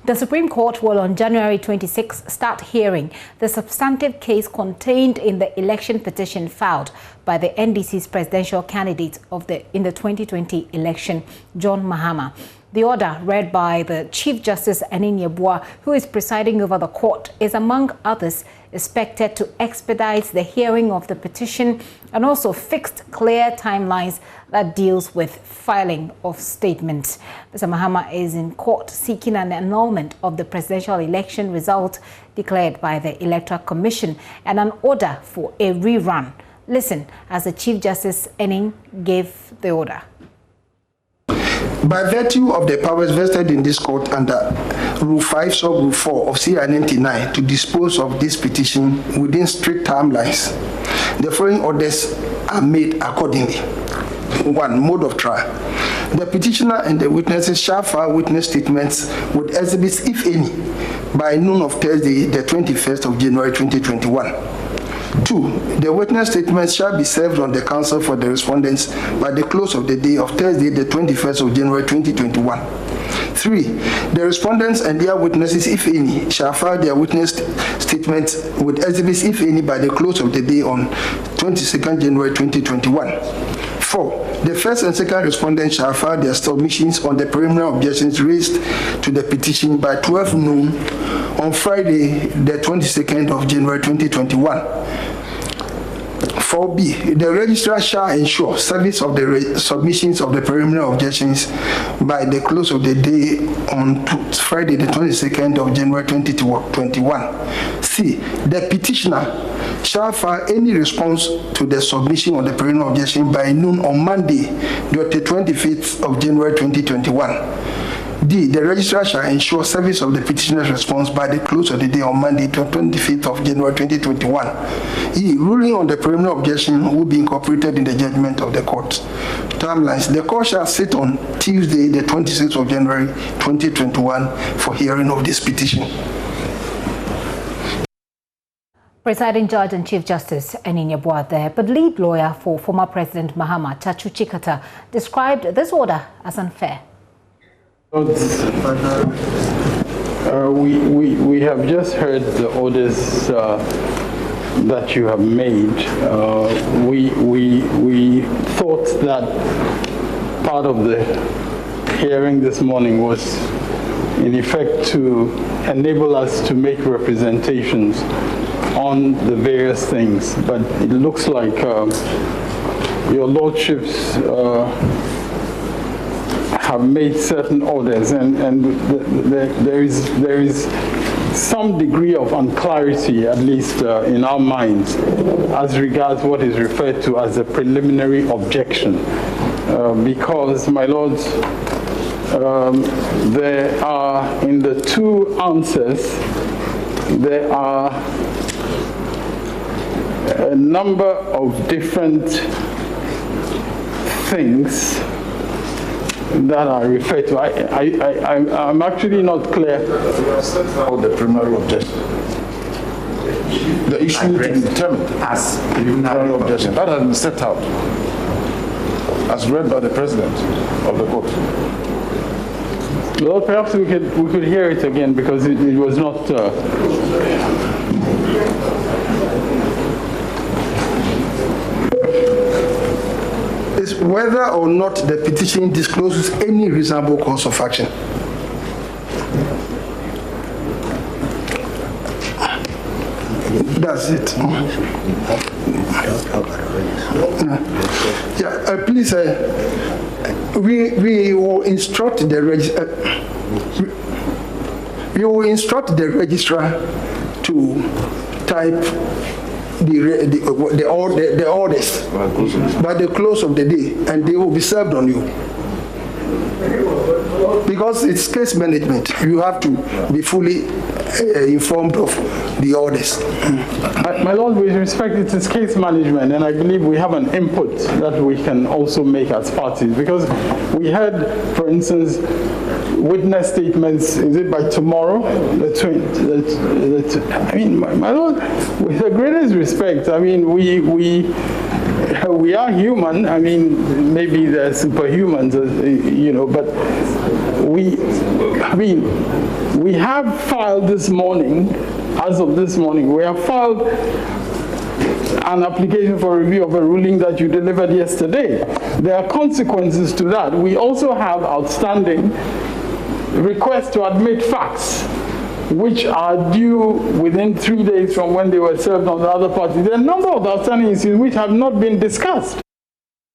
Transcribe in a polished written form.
The Supreme Court will on January 26 start hearing the substantive case contained in the election petition filed by the NDC's presidential candidate in the 2020 election, John Mahama. The order, read by the Chief Justice Anin Yeboah, who is presiding over the court, is among others expected to expedite the hearing of the petition and also fixed clear timelines that deals with filing of statements. Mr. Mahama is in court seeking an annulment of the presidential election result declared by the Electoral Commission and an order for a rerun. Listen as the Chief Justice Anin gave the order. By virtue of the powers vested in this court under Rule 5, Sub-Rule 4 of CR 99 to dispose of this petition within strict timelines, the following orders are made accordingly. 1. Mode of trial. The petitioner and the witnesses shall file witness statements with exhibits, if any, by noon of Thursday, the 21st of January 2021. 2. The witness statements shall be served on the counsel for the respondents by the close of the day of Thursday, the 21st of January 2021. 3. The respondents and their witnesses, if any, shall file their witness statements with exhibits, if any, by the close of the day on 22nd January 2021. 4. The first and second respondents shall file their submissions on the preliminary objections raised to the petition by 12 noon on Friday, the 22nd of January 2021. 4b. The registrar shall ensure service of the submissions of the preliminary objections by the close of the day on Friday, the 22nd of January 2021. C. The petitioner shall file any response to the submission of the preliminary objection by noon on Monday, the 25th of January 2021. D. The registrar shall ensure service of the petitioner's response by the close of the day on Monday, the 25th of January 2021. E. Ruling on the preliminary objection will be incorporated in the judgment of the court. Timelines. The court shall sit on Tuesday, the 26th of January 2021 for hearing of this petition. Presiding Judge and Chief Justice Anin Yeboah there, but lead lawyer for former President Mahama, Tsatsu Tsikata, described this order as unfair. We have just heard the orders that you have made. We thought that part of the hearing this morning was in effect to enable us to make representations on the various things, but it looks like your lordships have made certain orders, and there is some degree of unclarity, at least in our minds, as regards what is referred to as a preliminary objection. Because, my lords, there are, in the two answers, there are a number of different things that are referred to. I'm actually not clear. Of the preliminary objection. The issue to be determined as preliminary objection. That has been set out as read by the President of the court. Well, perhaps we could hear it again because it was not. Is whether or not the petition discloses any reasonable course of action. That's it. Yeah, please, we will instruct the registrar to type the orders by the close of the day, and they will be served on you. Because it's case management, you have to be fully informed of the orders. My lord, with respect, it is case management, and I believe we have an input that we can also make as parties, because we had, for instance, witness statements, is it by tomorrow? I mean, my lord, with the greatest respect, I mean, we are human. I mean, maybe they're superhumans, you know, but we have filed this morning, as of this morning, we have filed an application for review of a ruling that you delivered yesterday. There are consequences to that. We also have outstanding requests to admit facts, which are due within 3 days from when they were served on the other party. There are a number of outstanding issues which have not been discussed.